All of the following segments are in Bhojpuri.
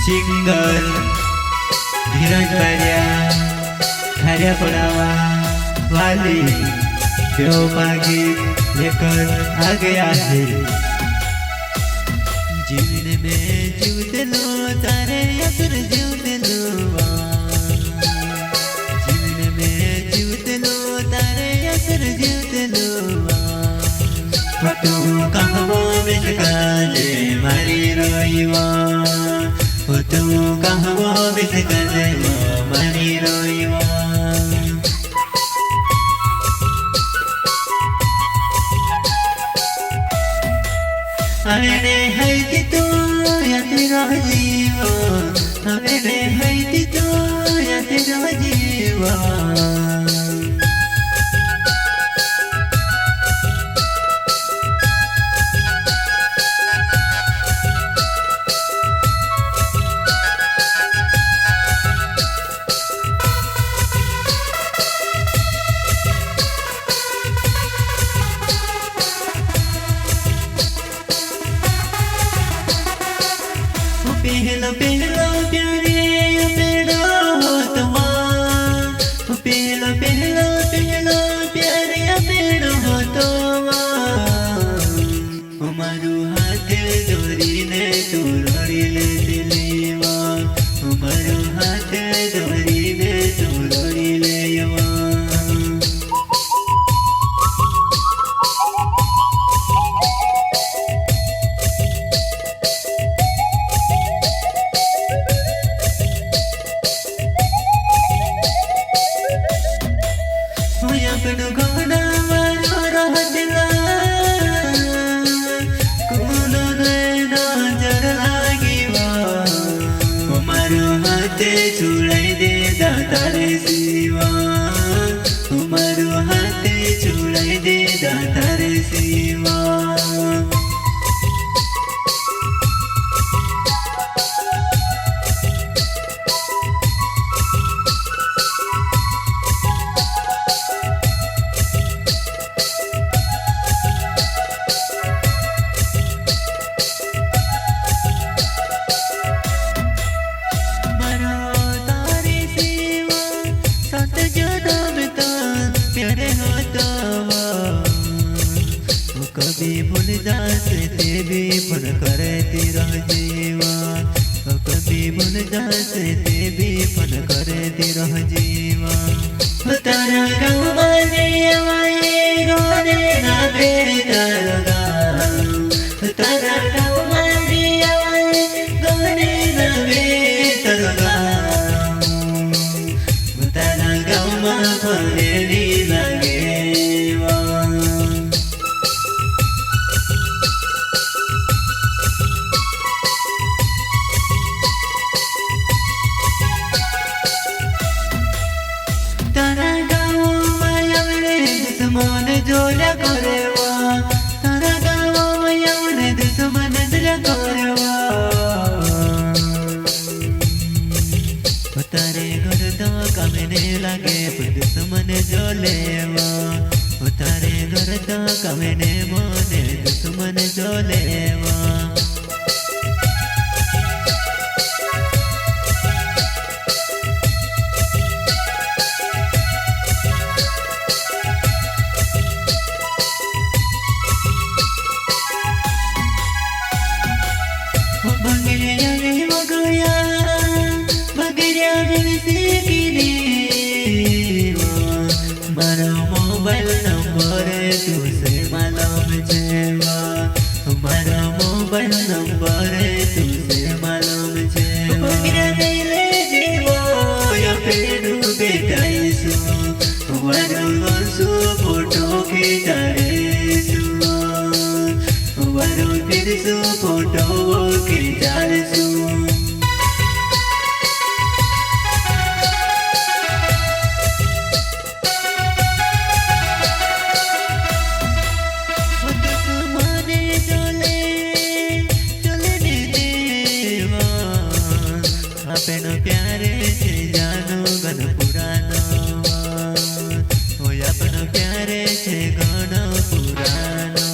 सिंगर धीरज बरिया खरिया पड़ावा वाली बेवफागी लेकर आ गया है। जीवन में जीव लो तारे असर जीव लो, जीवन में जीव लो तारे असर जीव लो। तू कहवो बिसकाले मारी रोईवा, तू कहवो बिसकाले मारी रोईवा। अरे है कि तू या तेरा जीवा, अरे है कि तू या तेरा जीवा। पहलो पहलो प्यारे मेरा होतवा, पहलो पहलो पहलो प्यारे मेरा होतवा। हमारू हाथ जोड़ी ने तू लोड़ी ले दिलेवा, हमारू हाथ जोड़ी ने तू लोड़ी ले यवा। अपनो घोड़ा मारो रहतिला, कोनो नैना जर लागिवा। हमारो हाथे छुड़ाई दे दातारे सिवा, हमारो हाथे छुड़ाई दे दातारे सिवा। कभी भूल जाते भी फोन करती रह जीवा, कभी भूल जाते भी फोन करती रह जीवा। तारा गाँव में आए गोरे ना बेटा लगा, तारा गाँव में आए गोरे ना बेटा लगा। तारा गाँव में फलेरी लगे मन जोड़ा करेवा, तारा गाँव में यौने दुश्मन दिला करेवा। तारे घर तो कमने लगे दुश्मन जोलेवा, तारे घर तो कमने मोने दुश्मन जोलेवा। मारो मोबाइल नंबर तुझसे मालूम छेवा, मारो मोबाइल नंबर तुझसे मालूम छेवा। मेरा दिल जीवो या फिर बेटाइसु, वारो वर्षो फोटो खिंचारेसु, वारो फिर सु फोटो खिंचारेसु। अपनो प्यारे से जानो गन पुरानो, ओ अपनो प्यारे से गन पुरानो।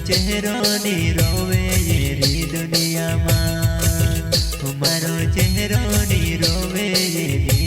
चेहरो नी रोवे ये री दुनिया मां, मारो चेहरो नी रोवे ये री